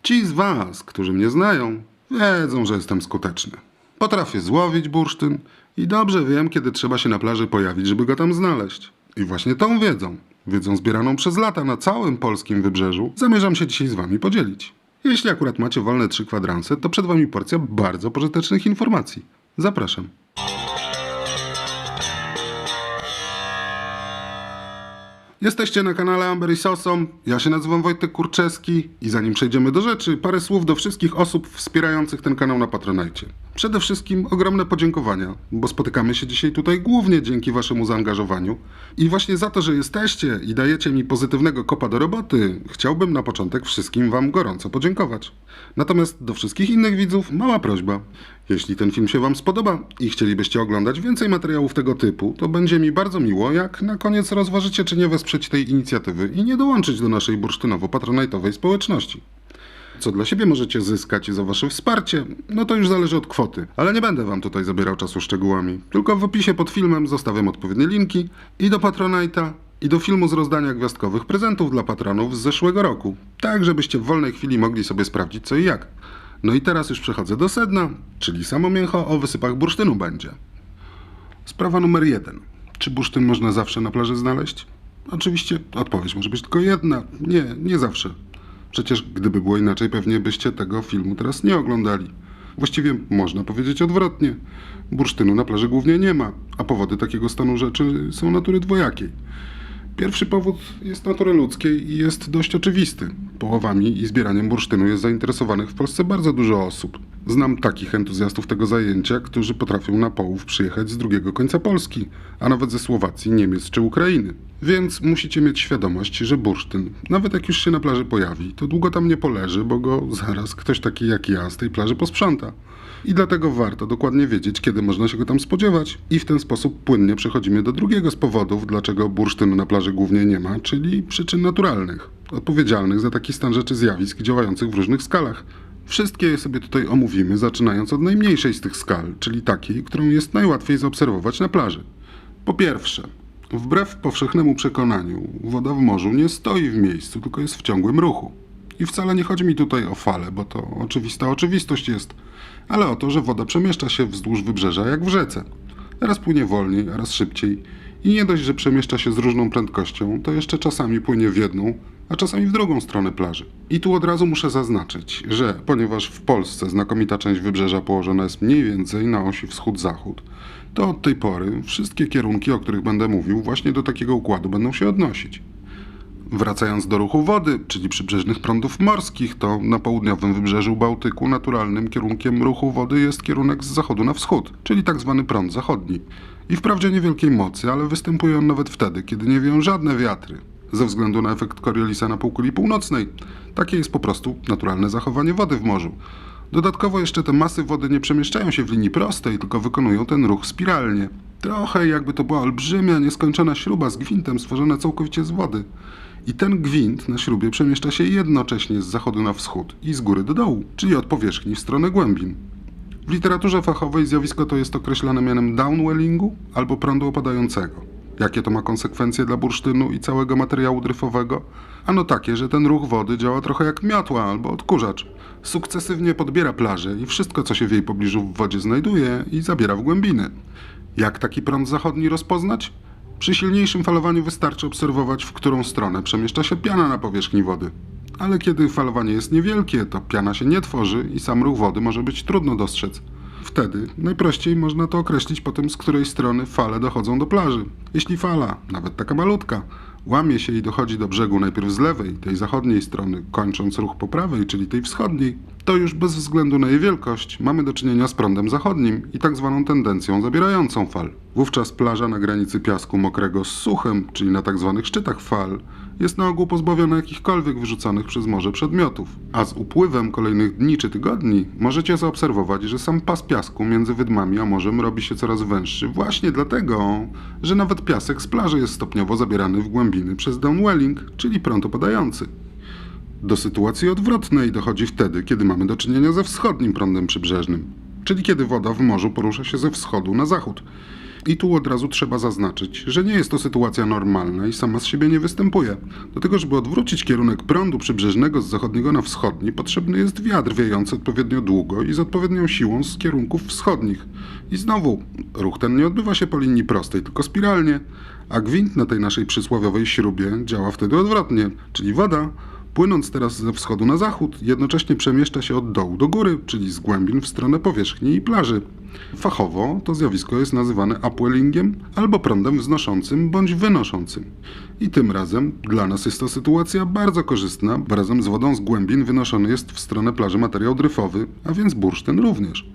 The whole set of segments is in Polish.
Ci z was, którzy mnie znają, wiedzą, że jestem skuteczny. Potrafię złowić bursztyn i dobrze wiem, kiedy trzeba się na plaży pojawić, żeby go tam znaleźć. I właśnie tą wiedzą zbieraną przez lata na całym polskim wybrzeżu, zamierzam się dzisiaj z wami podzielić. Jeśli akurat macie wolne 3 kwadranse, to przed wami porcja bardzo pożytecznych informacji. Zapraszam. Jesteście na kanale Amber i Sosom, ja się nazywam Wojtek Kurczewski i zanim przejdziemy do rzeczy, parę słów do wszystkich osób wspierających ten kanał na Patronite. Przede wszystkim ogromne podziękowania, bo spotykamy się dzisiaj tutaj głównie dzięki waszemu zaangażowaniu i właśnie za to, że jesteście i dajecie mi pozytywnego kopa do roboty, chciałbym na początek wszystkim wam gorąco podziękować. Natomiast do wszystkich innych widzów mała prośba. Jeśli ten film się wam spodoba i chcielibyście oglądać więcej materiałów tego typu, to będzie mi bardzo miło, jak na koniec rozważycie, czy nie wesprzeć tej inicjatywy i nie dołączyć do naszej bursztynowo-patronajtowej społeczności. Co dla siebie możecie zyskać za wasze wsparcie, no to już zależy od kwoty. Ale nie będę wam tutaj zabierał czasu szczegółami. Tylko w opisie pod filmem zostawiam odpowiednie linki i do Patronite'a, i do filmu z rozdania gwiazdkowych prezentów dla patronów z zeszłego roku. Tak, żebyście w wolnej chwili mogli sobie sprawdzić co i jak. No i teraz już przechodzę do sedna, czyli samo mięcho o wysypach bursztynu będzie. Sprawa numer 1. Czy bursztyn można zawsze na plaży znaleźć? Oczywiście odpowiedź może być tylko jedna. Nie zawsze. Przecież gdyby było inaczej, pewnie byście tego filmu teraz nie oglądali. Właściwie można powiedzieć odwrotnie. Bursztynu na plaży głównie nie ma, a powody takiego stanu rzeczy są natury dwojakiej. Pierwszy powód jest natury ludzkiej i jest dość oczywisty. Połowami i zbieraniem bursztynu jest zainteresowanych w Polsce bardzo dużo osób. Znam takich entuzjastów tego zajęcia, którzy potrafią na połów przyjechać z drugiego końca Polski, a nawet ze Słowacji, Niemiec czy Ukrainy. Więc musicie mieć świadomość, że bursztyn, nawet jak już się na plaży pojawi, to długo tam nie poleży, bo go zaraz ktoś taki jak ja z tej plaży posprząta. I dlatego warto dokładnie wiedzieć, kiedy można się go tam spodziewać. I w ten sposób płynnie przechodzimy do drugiego z powodów, dlaczego bursztynu na plaży głównie nie ma, czyli przyczyn naturalnych, odpowiedzialnych za taki stan rzeczy zjawisk działających w różnych skalach. Wszystkie je sobie tutaj omówimy, zaczynając od najmniejszej z tych skal, czyli takiej, którą jest najłatwiej zaobserwować na plaży. Po pierwsze, wbrew powszechnemu przekonaniu, woda w morzu nie stoi w miejscu, tylko jest w ciągłym ruchu. I wcale nie chodzi mi tutaj o fale, bo to oczywista oczywistość jest, ale o to, że woda przemieszcza się wzdłuż wybrzeża jak w rzece. Raz płynie wolniej, a raz szybciej. I nie dość, że przemieszcza się z różną prędkością, to jeszcze czasami płynie w jedną, a czasami w drugą stronę plaży. I tu od razu muszę zaznaczyć, że ponieważ w Polsce znakomita część wybrzeża położona jest mniej więcej na osi wschód-zachód, to od tej pory wszystkie kierunki, o których będę mówił, właśnie do takiego układu będą się odnosić. Wracając do ruchu wody, czyli przybrzeżnych prądów morskich, to na południowym wybrzeżu Bałtyku naturalnym kierunkiem ruchu wody jest kierunek z zachodu na wschód, czyli tak zwany prąd zachodni. I wprawdzie niewielkiej mocy, ale występuje on nawet wtedy, kiedy nie wieją żadne wiatry, ze względu na efekt Coriolisa na półkuli północnej. Takie jest po prostu naturalne zachowanie wody w morzu. Dodatkowo jeszcze te masy wody nie przemieszczają się w linii prostej, tylko wykonują ten ruch spiralnie. Trochę jakby to była olbrzymia, nieskończona śruba z gwintem stworzona całkowicie z wody. I ten gwint na śrubie przemieszcza się jednocześnie z zachodu na wschód i z góry do dołu, czyli od powierzchni w stronę głębin. W literaturze fachowej zjawisko to jest określane mianem downwellingu albo prądu opadającego. Jakie to ma konsekwencje dla bursztynu i całego materiału dryfowego? Ano takie, że ten ruch wody działa trochę jak miotła albo odkurzacz. Sukcesywnie podbiera plażę i wszystko, co się w jej pobliżu w wodzie znajduje i zabiera w głębiny. Jak taki prąd zachodni rozpoznać? Przy silniejszym falowaniu wystarczy obserwować, w którą stronę przemieszcza się piana na powierzchni wody. Ale kiedy falowanie jest niewielkie, to piana się nie tworzy i sam ruch wody może być trudno dostrzec. Wtedy najprościej można to określić po tym, z której strony fale dochodzą do plaży. Jeśli fala, nawet taka malutka, łamie się i dochodzi do brzegu najpierw z lewej, tej zachodniej strony, kończąc ruch po prawej, czyli tej wschodniej, to już bez względu na jej wielkość mamy do czynienia z prądem zachodnim i tak zwaną tendencją zabierającą fal. Wówczas plaża na granicy piasku mokrego z suchem, czyli na tak zwanych szczytach fal, jest na ogół pozbawiona jakichkolwiek wyrzucanych przez morze przedmiotów. A z upływem kolejnych dni czy tygodni możecie zaobserwować, że sam pas piasku między wydmami a morzem robi się coraz węższy właśnie dlatego, że nawet piasek z plaży jest stopniowo zabierany w głębiny przez downwelling, czyli prąd opadający. Do sytuacji odwrotnej dochodzi wtedy, kiedy mamy do czynienia ze wschodnim prądem przybrzeżnym, czyli kiedy woda w morzu porusza się ze wschodu na zachód. I tu od razu trzeba zaznaczyć, że nie jest to sytuacja normalna i sama z siebie nie występuje. Do tego, żeby odwrócić kierunek prądu przybrzeżnego z zachodniego na wschodni, potrzebny jest wiatr wiejący odpowiednio długo i z odpowiednią siłą z kierunków wschodnich. I znowu, ruch ten nie odbywa się po linii prostej, tylko spiralnie, a gwint na tej naszej przysłowiowej śrubie działa wtedy odwrotnie, czyli woda, płynąc teraz ze wschodu na zachód, jednocześnie przemieszcza się od dołu do góry, czyli z głębin w stronę powierzchni i plaży. Fachowo to zjawisko jest nazywane upwellingiem albo prądem wznoszącym bądź wynoszącym. I tym razem dla nas jest to sytuacja bardzo korzystna, bo razem z wodą z głębin wynoszony jest w stronę plaży materiał dryfowy, a więc bursztyn również.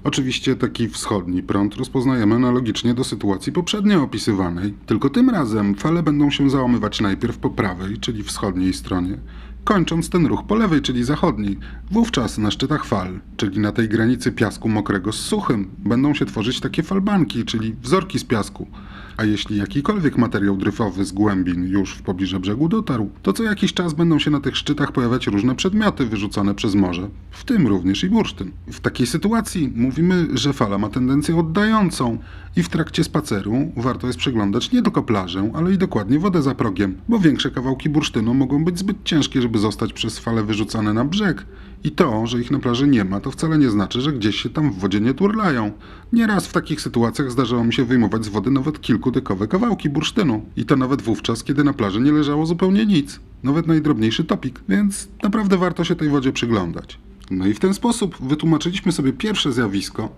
Oczywiście taki wschodni prąd rozpoznajemy analogicznie do sytuacji poprzednio opisywanej, tylko tym razem fale będą się załamywać najpierw po prawej, czyli wschodniej stronie, kończąc ten ruch po lewej, czyli zachodniej. Wówczas na szczytach fal, czyli na tej granicy piasku mokrego z suchym, będą się tworzyć takie falbanki, czyli wzorki z piasku. A jeśli jakikolwiek materiał dryfowy z głębin już w pobliże brzegu dotarł, to co jakiś czas będą się na tych szczytach pojawiać różne przedmioty wyrzucone przez morze, w tym również i bursztyn. W takiej sytuacji mówimy, że fala ma tendencję oddającą i w trakcie spaceru warto jest przeglądać nie tylko plażę, ale i dokładnie wodę za progiem, bo większe kawałki bursztynu mogą być zbyt ciężkie, żeby zostać przez falę wyrzucane na brzeg. I to, że ich na plaży nie ma, to wcale nie znaczy, że gdzieś się tam w wodzie nie turlają. Nieraz w takich sytuacjach zdarzało mi się wyjmować z wody nawet kilkudekowe kawałki bursztynu. I to nawet wówczas, kiedy na plaży nie leżało zupełnie nic. Nawet najdrobniejszy topik. Więc naprawdę warto się tej wodzie przyglądać. No i w ten sposób wytłumaczyliśmy sobie pierwsze zjawisko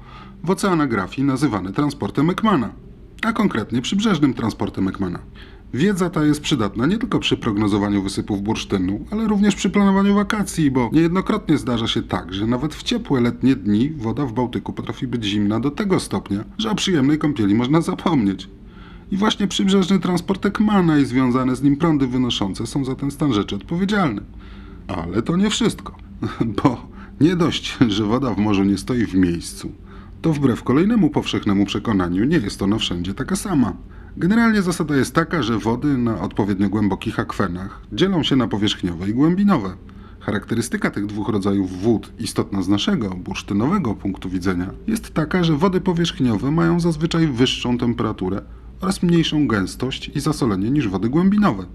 w oceanografii nazywane transportem Ekmana. A konkretnie przybrzeżnym transportem Ekmana. Wiedza ta jest przydatna nie tylko przy prognozowaniu wysypów bursztynu, ale również przy planowaniu wakacji, bo niejednokrotnie zdarza się tak, że nawet w ciepłe letnie dni woda w Bałtyku potrafi być zimna do tego stopnia, że o przyjemnej kąpieli można zapomnieć. I właśnie przybrzeżny transport Ekmana i związane z nim prądy wynoszące są za ten stan rzeczy odpowiedzialne. Ale to nie wszystko, bo nie dość, że woda w morzu nie stoi w miejscu, to wbrew kolejnemu powszechnemu przekonaniu nie jest ona wszędzie taka sama. Generalnie zasada jest taka, że wody na odpowiednio głębokich akwenach dzielą się na powierzchniowe i głębinowe. Charakterystyka tych dwóch rodzajów wód, istotna z naszego, bursztynowego punktu widzenia, jest taka, że wody powierzchniowe mają zazwyczaj wyższą temperaturę oraz mniejszą gęstość i zasolenie niż wody głębinowe.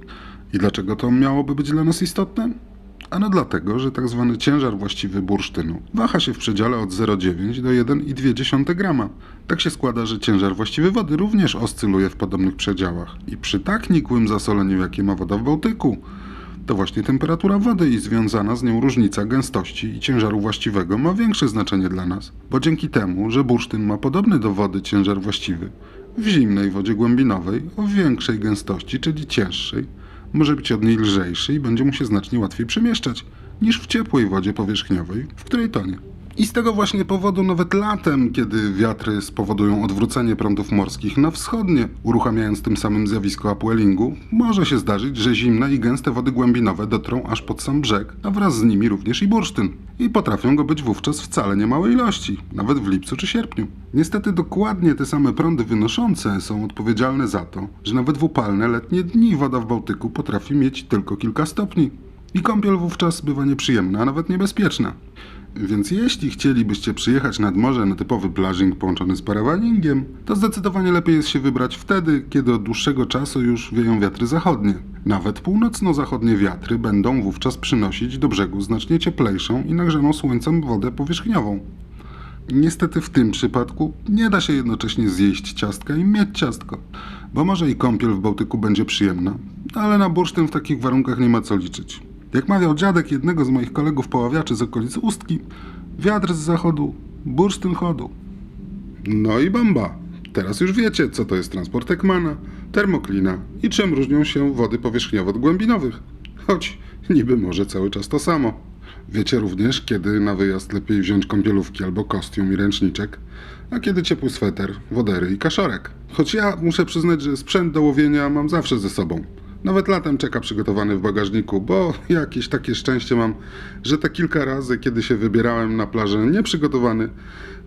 I dlaczego to miałoby być dla nas istotne? Ano dlatego, że tak zwany ciężar właściwy bursztynu waha się w przedziale od 0,9 do 1,2 grama. Tak się składa, że ciężar właściwy wody również oscyluje w podobnych przedziałach. I przy tak nikłym zasoleniu, jakie ma woda w Bałtyku, to właśnie temperatura wody i związana z nią różnica gęstości i ciężaru właściwego ma większe znaczenie dla nas. Bo dzięki temu, że bursztyn ma podobny do wody ciężar właściwy, w zimnej wodzie głębinowej o większej gęstości, czyli cięższej, może być od niej lżejszy i będzie mu się znacznie łatwiej przemieszczać niż w ciepłej wodzie powierzchniowej, w której tonie. I z tego właśnie powodu nawet latem, kiedy wiatry spowodują odwrócenie prądów morskich na wschodnie, uruchamiając tym samym zjawisko upwellingu, może się zdarzyć, że zimne i gęste wody głębinowe dotrą aż pod sam brzeg, a wraz z nimi również i bursztyn. I potrafią go być wówczas wcale nie małej ilości, nawet w lipcu czy sierpniu. Niestety dokładnie te same prądy wynoszące są odpowiedzialne za to, że nawet w upalne letnie dni woda w Bałtyku potrafi mieć tylko kilka stopni. I kąpiel wówczas bywa nieprzyjemna, a nawet niebezpieczna. Więc jeśli chcielibyście przyjechać nad morze na typowy plażing połączony z parawaningiem, to zdecydowanie lepiej jest się wybrać wtedy, kiedy od dłuższego czasu już wieją wiatry zachodnie. Nawet północno-zachodnie wiatry będą wówczas przynosić do brzegu znacznie cieplejszą i nagrzaną słońcem wodę powierzchniową. Niestety w tym przypadku nie da się jednocześnie zjeść ciastka i mieć ciastko, bo może i kąpiel w Bałtyku będzie przyjemna, ale na bursztyn w takich warunkach nie ma co liczyć. Jak mawiał dziadek jednego z moich kolegów poławiaczy z okolic Ustki, wiatr z zachodu, bursztyn chodu. No i bomba! Teraz już wiecie, co to jest transport Ekmana, termoklina i czym różnią się wody powierzchniowe od głębinowych. Choć niby może cały czas to samo. Wiecie również, kiedy na wyjazd lepiej wziąć kąpielówki albo kostium i ręczniczek, a kiedy ciepły sweter, wodery i kaszorek. Choć ja muszę przyznać, że sprzęt do łowienia mam zawsze ze sobą. Nawet latem czeka przygotowany w bagażniku, bo jakieś takie szczęście mam, że te kilka razy, kiedy się wybierałem na plażę nieprzygotowany,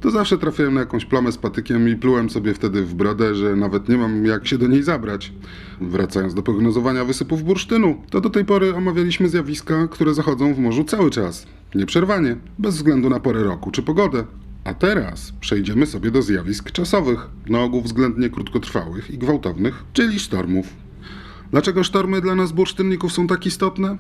to zawsze trafiałem na jakąś plamę z patykiem i plułem sobie wtedy w brodę, że nawet nie mam jak się do niej zabrać. Wracając do prognozowania wysypów bursztynu, to do tej pory omawialiśmy zjawiska, które zachodzą w morzu cały czas, nieprzerwanie, bez względu na porę roku czy pogodę. A teraz przejdziemy sobie do zjawisk czasowych, na ogół względnie krótkotrwałych i gwałtownych, czyli sztormów. Dlaczego sztormy dla nas bursztynników są tak istotne?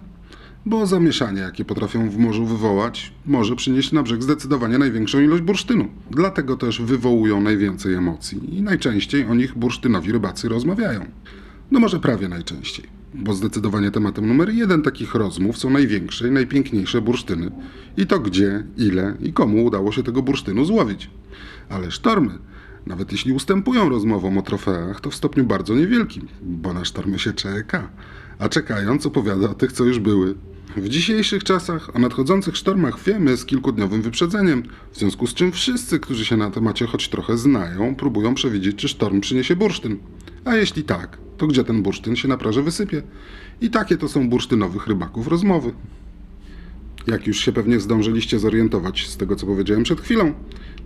Bo zamieszanie, jakie potrafią w morzu wywołać, może przynieść na brzeg zdecydowanie największą ilość bursztynu. Dlatego też wywołują najwięcej emocji i najczęściej o nich bursztynowi rybacy rozmawiają. No może prawie najczęściej, bo zdecydowanie tematem numer 1 takich rozmów są największe i najpiękniejsze bursztyny i to gdzie, ile i komu udało się tego bursztynu złowić. Ale sztormy, nawet jeśli ustępują rozmowom o trofeach, to w stopniu bardzo niewielkim, bo na sztormy się czeka, a czekając opowiada o tych, co już były. W dzisiejszych czasach o nadchodzących sztormach wiemy z kilkudniowym wyprzedzeniem, w związku z czym wszyscy, którzy się na temacie choć trochę znają, próbują przewidzieć, czy sztorm przyniesie bursztyn. A jeśli tak, to gdzie ten bursztyn się na plaży wysypie? I takie to są bursztynowych rybaków rozmowy. Jak już się pewnie zdążyliście zorientować z tego, co powiedziałem przed chwilą,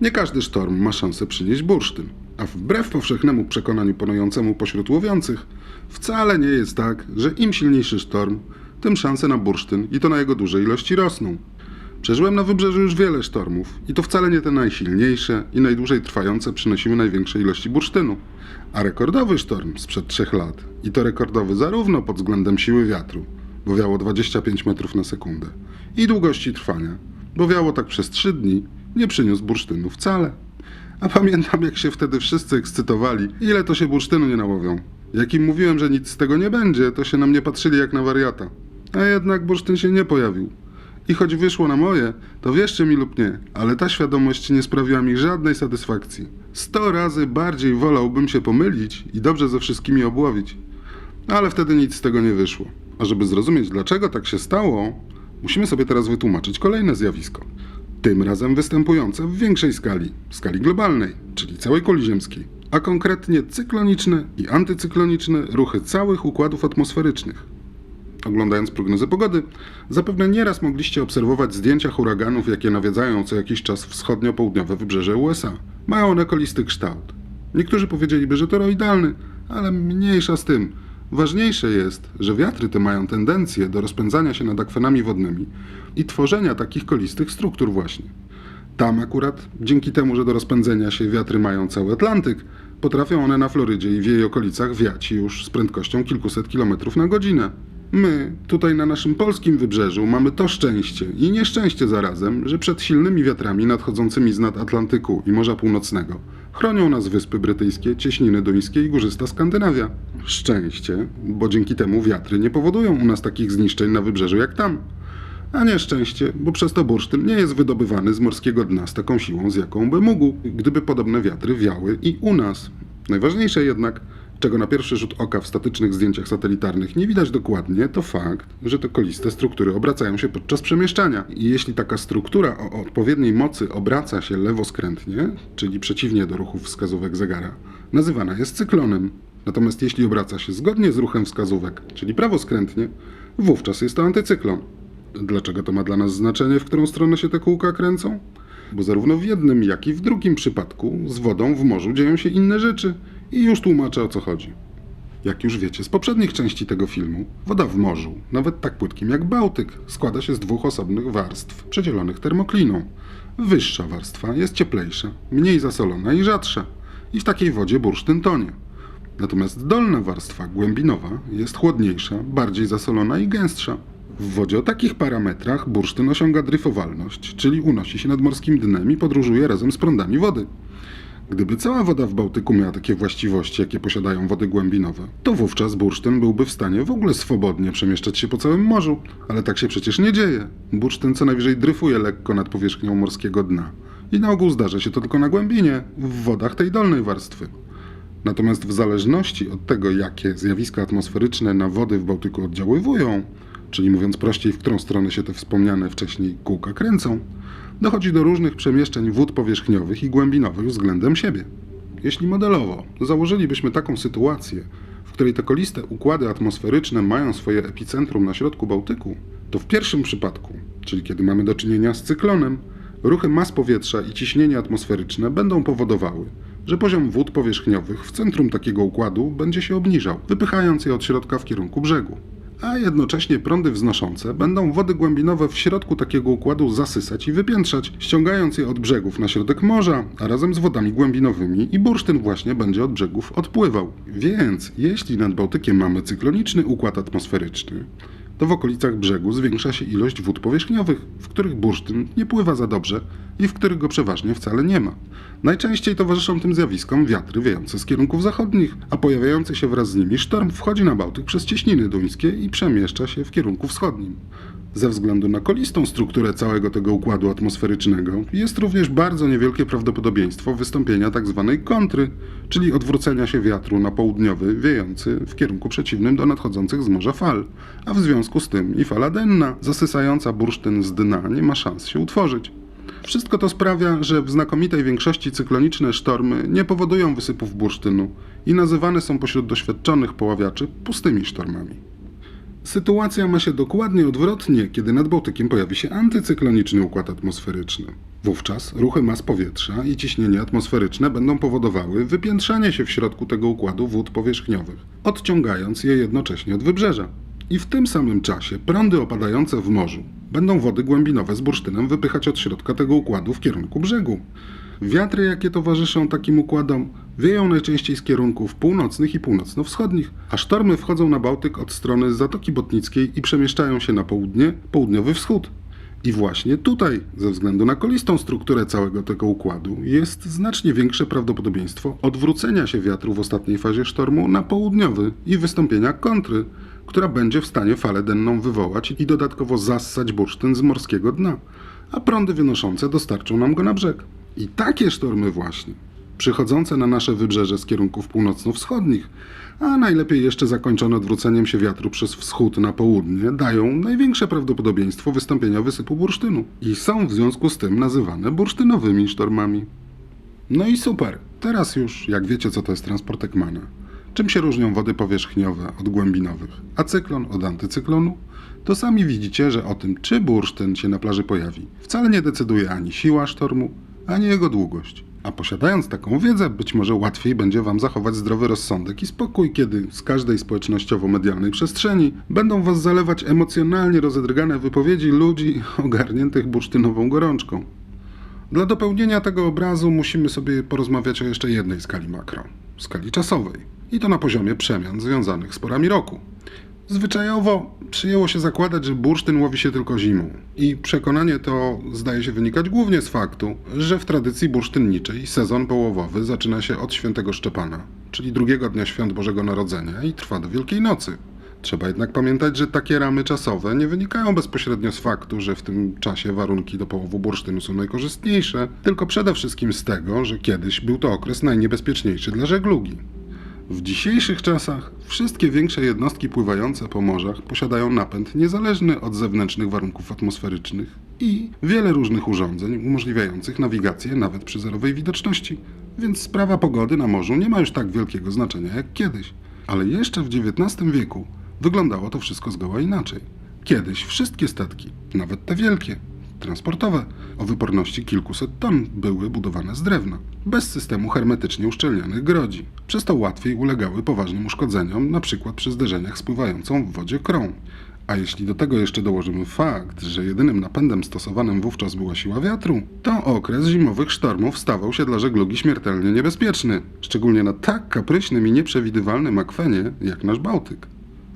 nie każdy sztorm ma szansę przynieść bursztyn. A wbrew powszechnemu przekonaniu panującemu pośród łowiących, wcale nie jest tak, że im silniejszy sztorm, tym szanse na bursztyn i to na jego duże ilości rosną. Przeżyłem na wybrzeżu już wiele sztormów i to wcale nie te najsilniejsze i najdłużej trwające przynosiły największe ilości bursztynu. A rekordowy sztorm sprzed 3 lat, i to rekordowy zarówno pod względem siły wiatru, bo wiało 25 metrów na sekundę, i długości trwania, bo wiało tak przez 3 dni, nie przyniósł bursztynu wcale. A pamiętam, jak się wtedy wszyscy ekscytowali, ile to się bursztynu nie nałowią. Jak im mówiłem, że nic z tego nie będzie, to się na mnie patrzyli jak na wariata. A jednak bursztyn się nie pojawił. I choć wyszło na moje, to wierzcie mi lub nie, ale ta świadomość nie sprawiła mi żadnej satysfakcji. 100 razy bardziej wolałbym się pomylić i dobrze ze wszystkimi obłowić. Ale wtedy nic z tego nie wyszło. A żeby zrozumieć, dlaczego tak się stało, musimy sobie teraz wytłumaczyć kolejne zjawisko. Tym razem występujące w większej skali globalnej, czyli całej kuli ziemskiej, a konkretnie cykloniczne i antycykloniczne ruchy całych układów atmosferycznych. Oglądając prognozy pogody, zapewne nieraz mogliście obserwować zdjęcia huraganów, jakie nawiedzają co jakiś czas wschodnio-południowe wybrzeże USA. Mają one kolisty kształt. Niektórzy powiedzieliby, że toroidalny, ale mniejsza z tym. Ważniejsze jest, że wiatry te mają tendencję do rozpędzania się nad akwenami wodnymi i tworzenia takich kolistych struktur właśnie. Tam akurat, dzięki temu, że do rozpędzenia się wiatry mają cały Atlantyk, potrafią one na Florydzie i w jej okolicach wiać już z prędkością kilkuset kilometrów na godzinę. My, tutaj na naszym polskim wybrzeżu, mamy to szczęście i nieszczęście zarazem, że przed silnymi wiatrami nadchodzącymi z nad Atlantyku i Morza Północnego chronią nas Wyspy Brytyjskie, Cieśniny Duńskie i górzysta Skandynawia. Szczęście, bo dzięki temu wiatry nie powodują u nas takich zniszczeń na wybrzeżu jak tam. A nieszczęście, bo przez to bursztyn nie jest wydobywany z morskiego dna z taką siłą, z jaką by mógł, gdyby podobne wiatry wiały i u nas. Najważniejsze jednak, czego na pierwszy rzut oka w statycznych zdjęciach satelitarnych nie widać dokładnie, to fakt, że te koliste struktury obracają się podczas przemieszczania. I jeśli taka struktura o odpowiedniej mocy obraca się lewoskrętnie, czyli przeciwnie do ruchów wskazówek zegara, nazywana jest cyklonem. Natomiast jeśli obraca się zgodnie z ruchem wskazówek, czyli prawoskrętnie, wówczas jest to antycyklon. Dlaczego to ma dla nas znaczenie, w którą stronę się te kółka kręcą? Bo zarówno w jednym, jak i w drugim przypadku z wodą w morzu dzieją się inne rzeczy i już tłumaczę, o co chodzi. Jak już wiecie z poprzednich części tego filmu, woda w morzu, nawet tak płytkim jak Bałtyk, składa się z 2 osobnych warstw przedzielonych termokliną. Wyższa warstwa jest cieplejsza, mniej zasolona i rzadsza i w takiej wodzie bursztyn tonie. Natomiast dolna warstwa głębinowa jest chłodniejsza, bardziej zasolona i gęstsza. W wodzie o takich parametrach bursztyn osiąga dryfowalność, czyli unosi się nad morskim dnem i podróżuje razem z prądami wody. Gdyby cała woda w Bałtyku miała takie właściwości, jakie posiadają wody głębinowe, to wówczas bursztyn byłby w stanie w ogóle swobodnie przemieszczać się po całym morzu. Ale tak się przecież nie dzieje. Bursztyn co najwyżej dryfuje lekko nad powierzchnią morskiego dna. I na ogół zdarza się to tylko na głębinie, w wodach tej dolnej warstwy. Natomiast w zależności od tego, jakie zjawiska atmosferyczne na wody w Bałtyku oddziaływują, czyli mówiąc prościej, w którą stronę się te wspomniane wcześniej kółka kręcą, dochodzi do różnych przemieszczeń wód powierzchniowych i głębinowych względem siebie. Jeśli modelowo założylibyśmy taką sytuację, w której te koliste układy atmosferyczne mają swoje epicentrum na środku Bałtyku, to w pierwszym przypadku, czyli kiedy mamy do czynienia z cyklonem, ruchy mas powietrza i ciśnienie atmosferyczne będą powodowały, że poziom wód powierzchniowych w centrum takiego układu będzie się obniżał, wypychając je od środka w kierunku brzegu. a jednocześnie prądy wznoszące będą wody głębinowe w środku takiego układu zasysać i wypiętrzać, ściągając je od brzegów na środek morza, a razem z wodami głębinowymi i bursztyn właśnie będzie od brzegów odpływał. Więc jeśli nad Bałtykiem mamy cykloniczny układ atmosferyczny, to w okolicach brzegu zwiększa się ilość wód powierzchniowych, w których bursztyn nie pływa za dobrze i w których go przeważnie wcale nie ma. Najczęściej towarzyszą tym zjawiskom wiatry wiejące z kierunków zachodnich, a pojawiający się wraz z nimi sztorm wchodzi na Bałtyk przez cieśniny duńskie i przemieszcza się w kierunku wschodnim. Ze względu na kolistą strukturę całego tego układu atmosferycznego jest również bardzo niewielkie prawdopodobieństwo wystąpienia tzw. kontry, czyli odwrócenia się wiatru na południowy wiejący w kierunku przeciwnym do nadchodzących z morza fal, a w związku z tym i fala denna zasysająca bursztyn z dna nie ma szans się utworzyć. Wszystko to sprawia, że w znakomitej większości cykloniczne sztormy nie powodują wysypów bursztynu i nazywane są pośród doświadczonych poławiaczy pustymi sztormami. Sytuacja ma się dokładnie odwrotnie, kiedy nad Bałtykiem pojawi się antycykloniczny układ atmosferyczny. Wówczas ruchy mas powietrza i ciśnienie atmosferyczne będą powodowały wypiętrzanie się w środku tego układu wód powierzchniowych, odciągając je jednocześnie od wybrzeża. I w tym samym czasie prądy opadające w morzu będą wody głębinowe z bursztynem wypychać od środka tego układu w kierunku brzegu. Wiatry, jakie towarzyszą takim układom, wieją najczęściej z kierunków północnych i północno-wschodnich, a sztormy wchodzą na Bałtyk od strony Zatoki Botnickiej i przemieszczają się na południe, południowy wschód. I właśnie tutaj, ze względu na kolistą strukturę całego tego układu, jest znacznie większe prawdopodobieństwo odwrócenia się wiatru w ostatniej fazie sztormu na południowy i wystąpienia kontry, która będzie w stanie falę denną wywołać i dodatkowo zassać bursztyn z morskiego dna, a prądy wynoszące dostarczą nam go na brzeg. I takie sztormy właśnie, przychodzące na nasze wybrzeże z kierunków północno-wschodnich, a najlepiej jeszcze zakończone odwróceniem się wiatru przez wschód na południe, dają największe prawdopodobieństwo wystąpienia wysypu bursztynu i są w związku z tym nazywane bursztynowymi sztormami. No i super, teraz już jak wiecie, co to jest transport Ekmana. Czym się różnią wody powierzchniowe od głębinowych, a cyklon od antycyklonu? To sami widzicie, że o tym, czy bursztyn się na plaży pojawi, wcale nie decyduje ani siła sztormu, ani jego długość. A posiadając taką wiedzę, być może łatwiej będzie wam zachować zdrowy rozsądek i spokój, kiedy z każdej społecznościowo-medialnej przestrzeni będą was zalewać emocjonalnie rozedrgane wypowiedzi ludzi ogarniętych bursztynową gorączką. Dla dopełnienia tego obrazu musimy sobie porozmawiać o jeszcze jednej skali makro, skali czasowej. I to na poziomie przemian związanych z porami roku. Zwyczajowo przyjęło się zakładać, że bursztyn łowi się tylko zimą. I przekonanie to zdaje się wynikać głównie z faktu, że w tradycji bursztynniczej sezon połowowy zaczyna się od Świętego Szczepana, czyli drugiego dnia Świąt Bożego Narodzenia i trwa do Wielkiej Nocy. Trzeba jednak pamiętać, że takie ramy czasowe nie wynikają bezpośrednio z faktu, że w tym czasie warunki do połowu bursztynu są najkorzystniejsze, tylko przede wszystkim z tego, że kiedyś był to okres najniebezpieczniejszy dla żeglugi. W dzisiejszych czasach wszystkie większe jednostki pływające po morzach posiadają napęd niezależny od zewnętrznych warunków atmosferycznych i wiele różnych urządzeń umożliwiających nawigację nawet przy zerowej widoczności, więc sprawa pogody na morzu nie ma już tak wielkiego znaczenia jak kiedyś. Ale jeszcze w XIX wieku wyglądało to wszystko zgoła inaczej. Kiedyś wszystkie statki, nawet te wielkie, transportowe, o wyporności kilkuset ton, były budowane z drewna, bez systemu hermetycznie uszczelnianych grodzi. Przez to łatwiej ulegały poważnym uszkodzeniom, np. przy zderzeniach z pływającą w wodzie krą. A jeśli do tego jeszcze dołożymy fakt, że jedynym napędem stosowanym wówczas była siła wiatru, to okres zimowych sztormów stawał się dla żeglugi śmiertelnie niebezpieczny, szczególnie na tak kapryśnym i nieprzewidywalnym akwenie jak nasz Bałtyk.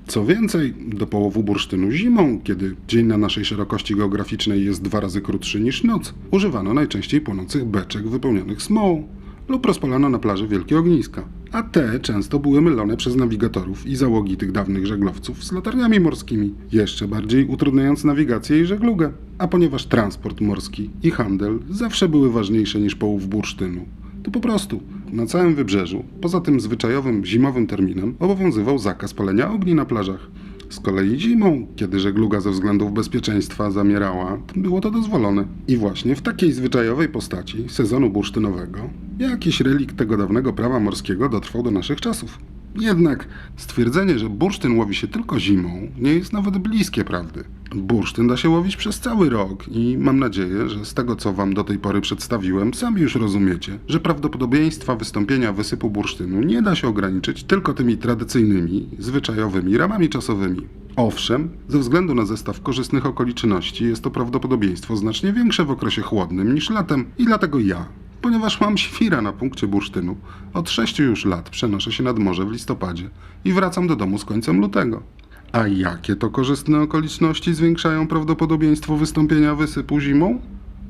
Co więcej, do połowu bursztynu zimą, kiedy dzień na naszej szerokości geograficznej jest 2 razy krótszy niż noc, używano najczęściej płonących beczek wypełnionych smołą lub rozpalano na plaży wielkie ogniska, a te często były mylone przez nawigatorów i załogi tych dawnych żeglowców z latarniami morskimi, jeszcze bardziej utrudniając nawigację i żeglugę. A ponieważ transport morski i handel zawsze były ważniejsze niż połów bursztynu, to po prostu na całym wybrzeżu, poza tym zwyczajowym zimowym terminem, obowiązywał zakaz palenia ogni na plażach. Z kolei zimą, kiedy żegluga ze względów bezpieczeństwa zamierała, było to dozwolone. I właśnie w takiej zwyczajowej postaci sezonu bursztynowego jakiś relikt tego dawnego prawa morskiego dotrwał do naszych czasów. Jednak stwierdzenie, że bursztyn łowi się tylko zimą, nie jest nawet bliskie prawdy. Bursztyn da się łowić przez cały rok i mam nadzieję, że z tego, co wam do tej pory przedstawiłem, sami już rozumiecie, że prawdopodobieństwa wystąpienia wysypu bursztynu nie da się ograniczyć tylko tymi tradycyjnymi, zwyczajowymi ramami czasowymi. Owszem, ze względu na zestaw korzystnych okoliczności jest to prawdopodobieństwo znacznie większe w okresie chłodnym niż latem i dlatego ja, ponieważ mam świra na punkcie bursztynu, od 6 już lat przenoszę się nad morze w listopadzie i wracam do domu z końcem lutego. A jakie to korzystne okoliczności zwiększają prawdopodobieństwo wystąpienia wysypu zimą?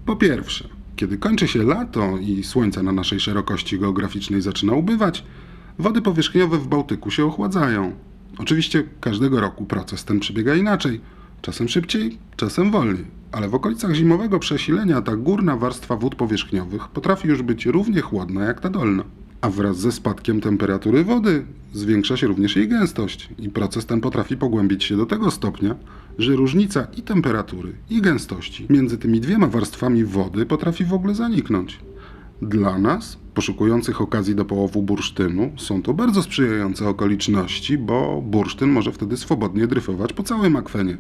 Po pierwsze, kiedy kończy się lato i słońce na naszej szerokości geograficznej zaczyna ubywać, wody powierzchniowe w Bałtyku się ochładzają. Oczywiście każdego roku proces ten przebiega inaczej, czasem szybciej, czasem wolniej, ale w okolicach zimowego przesilenia ta górna warstwa wód powierzchniowych potrafi już być równie chłodna jak ta dolna. A wraz ze spadkiem temperatury wody zwiększa się również jej gęstość i proces ten potrafi pogłębić się do tego stopnia, że różnica i temperatury, i gęstości między tymi dwiema warstwami wody potrafi w ogóle zaniknąć. Dla nas, poszukujących okazji do połowu bursztynu, są to bardzo sprzyjające okoliczności, bo bursztyn może wtedy swobodnie dryfować po całym akwenie.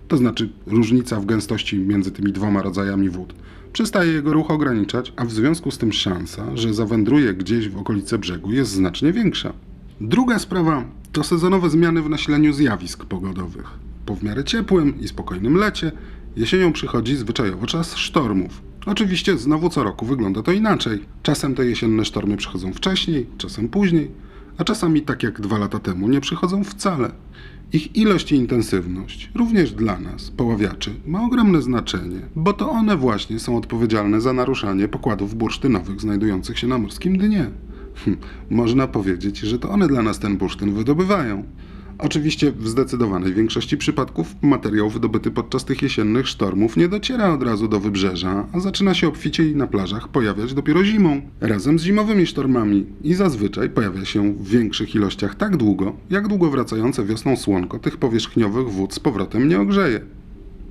To znaczy różnica w gęstości między tymi dwoma rodzajami wód przestaje jego ruch ograniczać, a w związku z tym szansa, że zawędruje gdzieś w okolice brzegu jest znacznie większa. Druga sprawa to sezonowe zmiany w nasileniu zjawisk pogodowych. Po w miarę ciepłym i spokojnym lecie jesienią przychodzi zwyczajowo czas sztormów. Oczywiście znowu co roku wygląda to inaczej. Czasem te jesienne sztormy przychodzą wcześniej, czasem później, a czasami tak jak 2 lata temu nie przychodzą wcale. Ich ilość i intensywność, również dla nas, poławiaczy, ma ogromne znaczenie, bo to one właśnie są odpowiedzialne za naruszanie pokładów bursztynowych znajdujących się na morskim dnie. Można powiedzieć, że to one dla nas ten bursztyn wydobywają. Oczywiście w zdecydowanej większości przypadków materiał wydobyty podczas tych jesiennych sztormów nie dociera od razu do wybrzeża, a zaczyna się obficie i na plażach pojawiać dopiero zimą, razem z zimowymi sztormami i zazwyczaj pojawia się w większych ilościach tak długo, jak długo wracające wiosną słonko tych powierzchniowych wód z powrotem nie ogrzeje.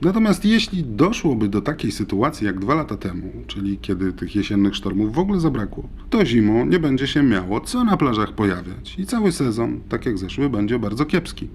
Natomiast jeśli doszłoby do takiej sytuacji jak 2 lata temu, czyli kiedy tych jesiennych sztormów w ogóle zabrakło, to zimą nie będzie się miało co na plażach pojawiać i cały sezon, tak jak zeszły, będzie bardzo kiepski.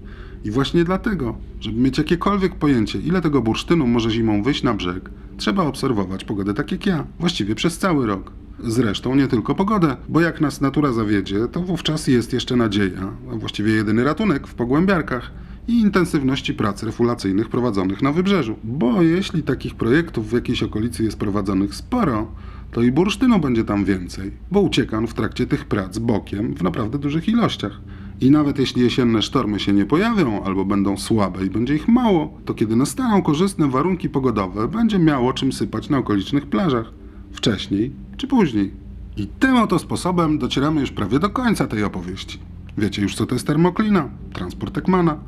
I właśnie dlatego, żeby mieć jakiekolwiek pojęcie, ile tego bursztynu może zimą wyjść na brzeg, trzeba obserwować pogodę tak jak ja, właściwie przez cały rok. Zresztą nie tylko pogodę, bo jak nas natura zawiedzie, to wówczas jest jeszcze nadzieja, a właściwie jedyny ratunek w pogłębiarkach i intensywności prac refulacyjnych prowadzonych na wybrzeżu. Bo jeśli takich projektów w jakiejś okolicy jest prowadzonych sporo, to i bursztynu będzie tam więcej, bo ucieka on w trakcie tych prac bokiem w naprawdę dużych ilościach. I nawet jeśli jesienne sztormy się nie pojawią albo będą słabe i będzie ich mało, to kiedy nastaną korzystne warunki pogodowe, będzie miało czym sypać na okolicznych plażach. Wcześniej czy później. I tym oto sposobem docieramy już prawie do końca tej opowieści. Wiecie już co to jest termoklina, transport Ekmana,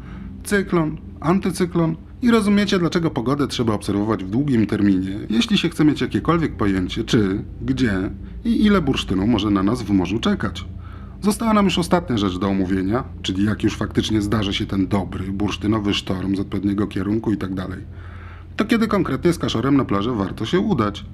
cyklon, antycyklon i rozumiecie dlaczego pogodę trzeba obserwować w długim terminie, jeśli się chce mieć jakiekolwiek pojęcie czy, gdzie i ile bursztynu może na nas w morzu czekać. Została nam już ostatnia rzecz do omówienia, czyli jak już faktycznie zdarzy się ten dobry, bursztynowy sztorm z odpowiedniego kierunku itd. To kiedy konkretnie z kaszorem na plażę warto się udać.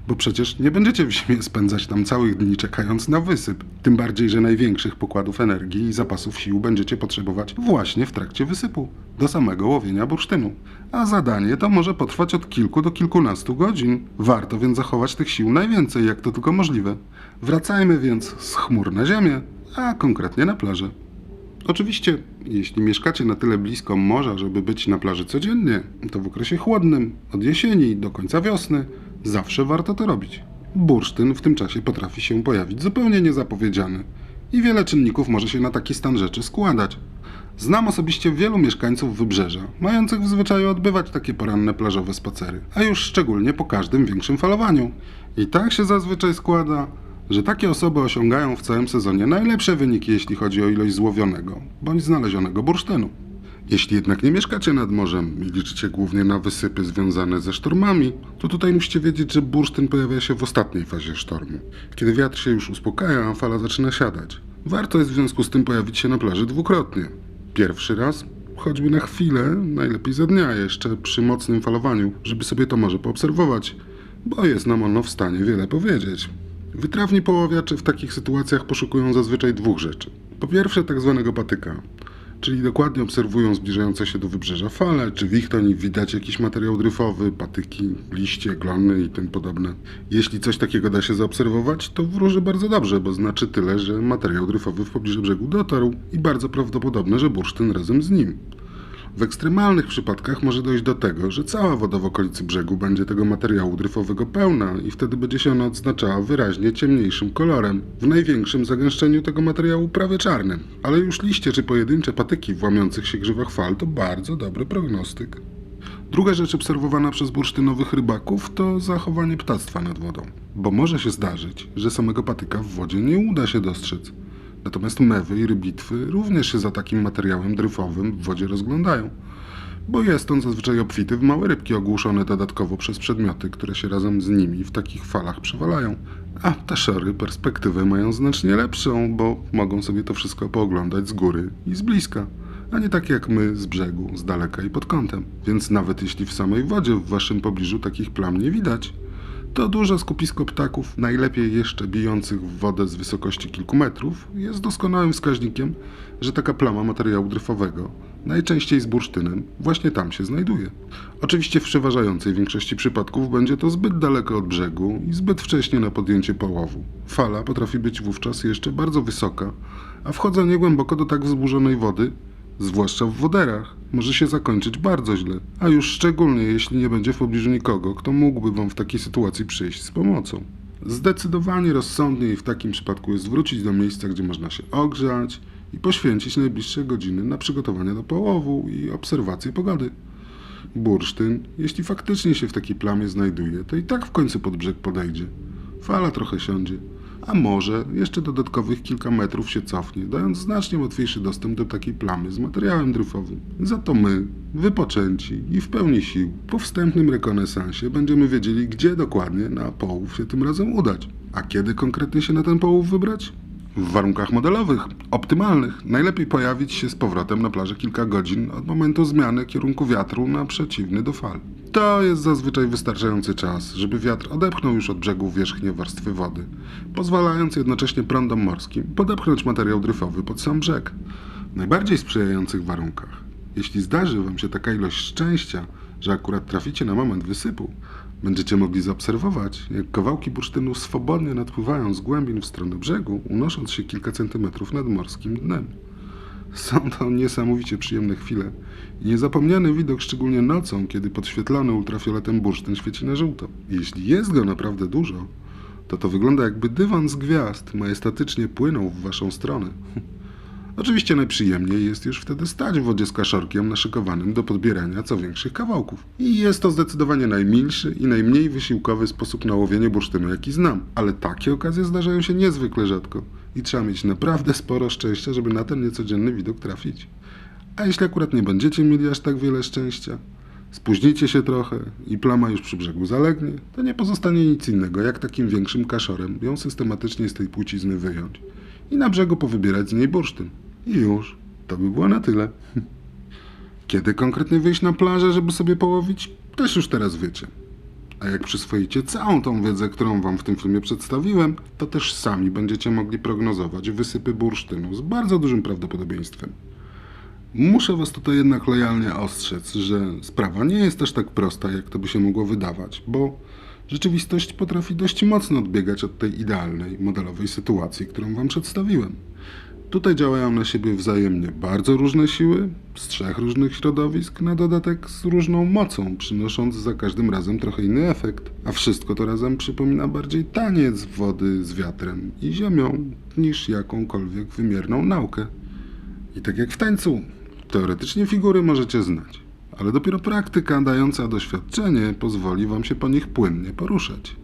Bo przecież nie będziecie w zimie spędzać tam całych dni czekając na wysyp. Tym bardziej, że największych pokładów energii i zapasów sił będziecie potrzebować właśnie w trakcie wysypu, do samego łowienia bursztynu. A zadanie to może potrwać od kilku do kilkunastu godzin. Warto więc zachować tych sił najwięcej, jak to tylko możliwe. Wracajmy więc z chmur na ziemię, a konkretnie na plażę. Oczywiście, jeśli mieszkacie na tyle blisko morza, żeby być na plaży codziennie, to w okresie chłodnym, od jesieni do końca wiosny, zawsze warto to robić. Bursztyn w tym czasie potrafi się pojawić zupełnie niezapowiedziany i wiele czynników może się na taki stan rzeczy składać. Znam osobiście wielu mieszkańców Wybrzeża, mających w zwyczaju odbywać takie poranne plażowe spacery, a już szczególnie po każdym większym falowaniu. I tak się zazwyczaj składa, że takie osoby osiągają w całym sezonie najlepsze wyniki, jeśli chodzi o ilość złowionego bądź znalezionego bursztynu. Jeśli jednak nie mieszkacie nad morzem i liczycie głównie na wysypy związane ze sztormami, to tutaj musicie wiedzieć, że bursztyn pojawia się w ostatniej fazie sztormu, kiedy wiatr się już uspokaja, a fala zaczyna siadać. Warto jest w związku z tym pojawić się na plaży dwukrotnie. Pierwszy raz, choćby na chwilę, najlepiej za dnia jeszcze przy mocnym falowaniu, żeby sobie to morze poobserwować, bo jest nam ono w stanie wiele powiedzieć. Wytrawni poławiacze w takich sytuacjach poszukują zazwyczaj 2 rzeczy. Po pierwsze tak zwanego patyka, czyli dokładnie obserwują zbliżające się do wybrzeża fale, czy w ich toni widać jakiś materiał dryfowy, patyki, liście, glony i tym podobne. Jeśli coś takiego da się zaobserwować, to wróży bardzo dobrze, bo znaczy tyle, że materiał dryfowy w pobliżu brzegu dotarł i bardzo prawdopodobne, że bursztyn razem z nim. W ekstremalnych przypadkach może dojść do tego, że cała woda w okolicy brzegu będzie tego materiału dryfowego pełna i wtedy będzie się ona odznaczała wyraźnie ciemniejszym kolorem. W największym zagęszczeniu tego materiału prawie czarnym. Ale już liście czy pojedyncze patyki w łamiących się grzywach fal to bardzo dobry prognostyk. Druga rzecz obserwowana przez bursztynowych rybaków to zachowanie ptactwa nad wodą. Bo może się zdarzyć, że samego patyka w wodzie nie uda się dostrzec. Natomiast mewy i rybitwy również się za takim materiałem dryfowym w wodzie rozglądają. Bo jest on zazwyczaj obfity w małe rybki ogłuszone dodatkowo przez przedmioty, które się razem z nimi w takich falach przewalają. A te szory perspektywę mają znacznie lepszą, bo mogą sobie to wszystko pooglądać z góry i z bliska. A nie tak jak my z brzegu, z daleka i pod kątem. Więc nawet jeśli w samej wodzie w waszym pobliżu takich plam nie widać, to duże skupisko ptaków, najlepiej jeszcze bijących w wodę z wysokości kilku metrów, jest doskonałym wskaźnikiem, że taka plama materiału dryfowego, najczęściej z bursztynem, właśnie tam się znajduje. Oczywiście w przeważającej większości przypadków będzie to zbyt daleko od brzegu i zbyt wcześnie na podjęcie połowu. Fala potrafi być wówczas jeszcze bardzo wysoka, a wchodzenie głęboko do tak wzburzonej wody, zwłaszcza w woderach, może się zakończyć bardzo źle, a już szczególnie jeśli nie będzie w pobliżu nikogo, kto mógłby wam w takiej sytuacji przyjść z pomocą. Zdecydowanie rozsądniej w takim przypadku jest wrócić do miejsca, gdzie można się ogrzać i poświęcić najbliższe godziny na przygotowanie do połowu i obserwację pogody. Bursztyn, jeśli faktycznie się w takiej plamie znajduje, to i tak w końcu pod brzeg podejdzie. Fala trochę siądzie. A może jeszcze dodatkowych kilka metrów się cofnie, dając znacznie łatwiejszy dostęp do takiej plamy z materiałem dryfowym. Za to my, wypoczęci i w pełni sił, po wstępnym rekonesansie będziemy wiedzieli, gdzie dokładnie na połów się tym razem udać. A kiedy konkretnie się na ten połów wybrać? W warunkach modelowych, optymalnych, najlepiej pojawić się z powrotem na plaży kilka godzin od momentu zmiany kierunku wiatru na przeciwny do fal. To jest zazwyczaj wystarczający czas, żeby wiatr odepchnął już od brzegu wierzchnie warstwy wody, pozwalając jednocześnie prądom morskim podepchnąć materiał dryfowy pod sam brzeg. W najbardziej sprzyjających warunkach, jeśli zdarzy wam się taka ilość szczęścia, że akurat traficie na moment wysypu, będziecie mogli zaobserwować, jak kawałki bursztynu swobodnie nadpływają z głębin w stronę brzegu, unosząc się kilka centymetrów nad morskim dnem. Są to niesamowicie przyjemne chwile i niezapomniany widok, szczególnie nocą, kiedy podświetlony ultrafioletem bursztyn świeci na żółto. Jeśli jest go naprawdę dużo, to wygląda jakby dywan z gwiazd majestatycznie płynął w waszą stronę. Oczywiście najprzyjemniej jest już wtedy stać w wodzie z kaszorkiem naszykowanym do podbierania co większych kawałków. I jest to zdecydowanie najmilszy i najmniej wysiłkowy sposób na łowienie bursztynu, jaki znam. Ale takie okazje zdarzają się niezwykle rzadko i trzeba mieć naprawdę sporo szczęścia, żeby na ten niecodzienny widok trafić. A jeśli akurat nie będziecie mieli aż tak wiele szczęścia, spóźnicie się trochę i plama już przy brzegu zalegnie, to nie pozostanie nic innego, jak takim większym kaszorem ją systematycznie z tej płcizny wyjąć i na brzegu powybierać z niej bursztyn. I już, to by było na tyle. Kiedy konkretnie wyjść na plażę, żeby sobie połowić, też już teraz wiecie. A jak przyswoicie całą tą wiedzę, którą wam w tym filmie przedstawiłem, to też sami będziecie mogli prognozować wysypy bursztynu z bardzo dużym prawdopodobieństwem. Muszę was tutaj jednak lojalnie ostrzec, że sprawa nie jest aż tak prosta, jak to by się mogło wydawać, bo rzeczywistość potrafi dość mocno odbiegać od tej idealnej, modelowej sytuacji, którą wam przedstawiłem. Tutaj działają na siebie wzajemnie bardzo różne siły, z 3 różnych środowisk, na dodatek z różną mocą, przynosząc za każdym razem trochę inny efekt. A wszystko to razem przypomina bardziej taniec wody z wiatrem i ziemią, niż jakąkolwiek wymierną naukę. I tak jak w tańcu, teoretycznie figury możecie znać, ale dopiero praktyka dająca doświadczenie pozwoli wam się po nich płynnie poruszać.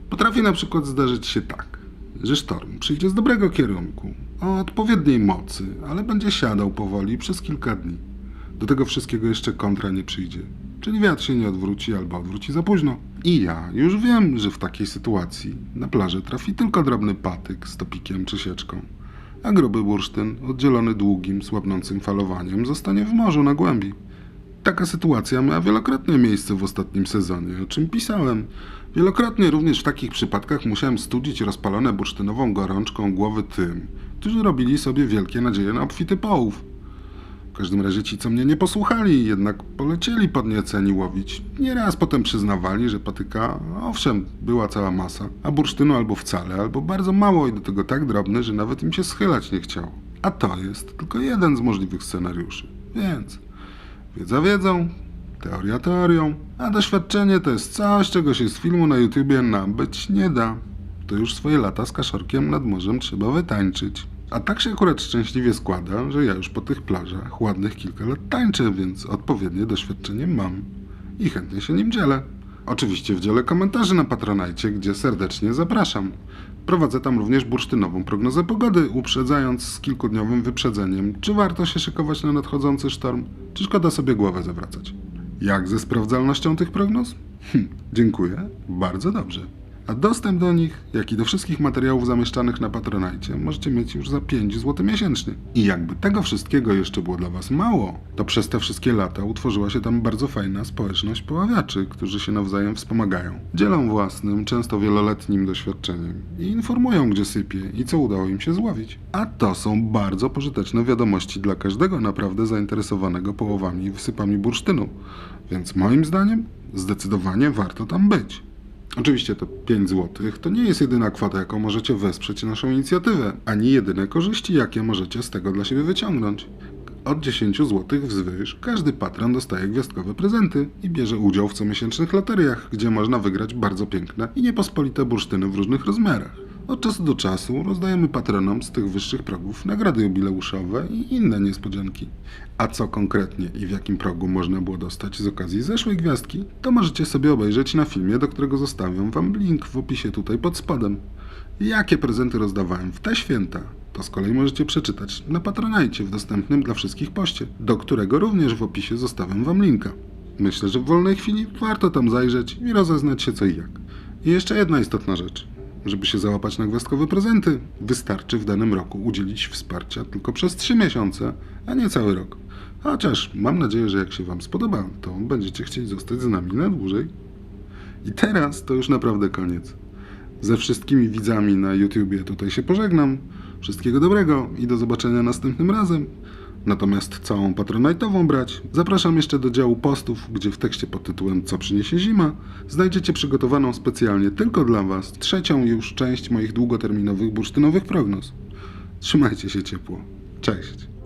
Potrafi na przykład zdarzyć się tak, że sztorm przyjdzie z dobrego kierunku, o odpowiedniej mocy, ale będzie siadał powoli przez kilka dni. Do tego wszystkiego jeszcze kontra nie przyjdzie, czyli wiatr się nie odwróci albo odwróci za późno. I ja już wiem, że w takiej sytuacji na plażę trafi tylko drobny patyk z topikiem czy sieczką, a gruby bursztyn, oddzielony długim, słabnącym falowaniem, zostanie w morzu na głębi. Taka sytuacja miała wielokrotnie miejsce w ostatnim sezonie, o czym pisałem. Wielokrotnie również w takich przypadkach musiałem studzić rozpalone bursztynową gorączką głowy tym, którzy robili sobie wielkie nadzieje na obfity połów. W każdym razie ci, co mnie nie posłuchali, jednak polecieli podnieceni łowić. Nieraz potem przyznawali, że patyka, owszem, była cała masa, a bursztynu albo wcale, albo bardzo mało i do tego tak drobny, że nawet im się schylać nie chciało. A to jest tylko jeden z możliwych scenariuszy. Więc Wiedza wiedzą, teoria teorią, a doświadczenie to jest coś, czego się z filmu na YouTubie nabyć nie da. To już swoje lata z kaszorkiem nad morzem trzeba wytańczyć. A tak się akurat szczęśliwie składa, że ja już po tych plażach ładnych kilka lat tańczę, więc odpowiednie doświadczenie mam i chętnie się nim dzielę. Oczywiście w dziale komentarzy na Patronite, gdzie serdecznie zapraszam. Prowadzę tam również bursztynową prognozę pogody, uprzedzając z kilkudniowym wyprzedzeniem, czy warto się szykować na nadchodzący sztorm, czy szkoda sobie głowę zawracać. Jak ze sprawdzalnością tych prognoz? Dziękuję, bardzo dobrze. A dostęp do nich, jak i do wszystkich materiałów zamieszczanych na Patronite możecie mieć już za 5 zł miesięcznie. I jakby tego wszystkiego jeszcze było dla Was mało, to przez te wszystkie lata utworzyła się tam bardzo fajna społeczność poławiaczy, którzy się nawzajem wspomagają. Dzielą własnym, często wieloletnim doświadczeniem i informują, gdzie sypie i co udało im się złowić. A to są bardzo pożyteczne wiadomości dla każdego naprawdę zainteresowanego połowami i wysypami bursztynu. Więc moim zdaniem zdecydowanie warto tam być. Oczywiście to 5 zł to nie jest jedyna kwota, jaką możecie wesprzeć naszą inicjatywę, ani jedyne korzyści, jakie możecie z tego dla siebie wyciągnąć. Od 10 zł wzwyż każdy patron dostaje gwiazdkowe prezenty i bierze udział w comiesięcznych loteriach, gdzie można wygrać bardzo piękne i niepospolite bursztyny w różnych rozmiarach. Od czasu do czasu rozdajemy patronom z tych wyższych progów nagrody jubileuszowe i inne niespodzianki. A co konkretnie i w jakim progu można było dostać z okazji zeszłej gwiazdki, to możecie sobie obejrzeć na filmie, do którego zostawiam Wam link w opisie tutaj pod spodem. Jakie prezenty rozdawałem w te święta, to z kolei możecie przeczytać na Patronite w dostępnym dla wszystkich poście, do którego również w opisie zostawiam Wam linka. Myślę, że w wolnej chwili warto tam zajrzeć i rozeznać się co i jak. I jeszcze jedna istotna rzecz. Żeby się załapać na gwiazdkowe prezenty, wystarczy w danym roku udzielić wsparcia tylko przez 3 miesiące, a nie cały rok. Chociaż mam nadzieję, że jak się Wam spodoba, to będziecie chcieli zostać z nami na dłużej. I teraz to już naprawdę koniec. Ze wszystkimi widzami na YouTubie tutaj się pożegnam. Wszystkiego dobrego i do zobaczenia następnym razem. Natomiast całą patronajtową brać zapraszam jeszcze do działu postów, gdzie w tekście pod tytułem Co przyniesie zima znajdziecie przygotowaną specjalnie tylko dla Was 3. już część moich długoterminowych bursztynowych prognoz. Trzymajcie się ciepło. Cześć!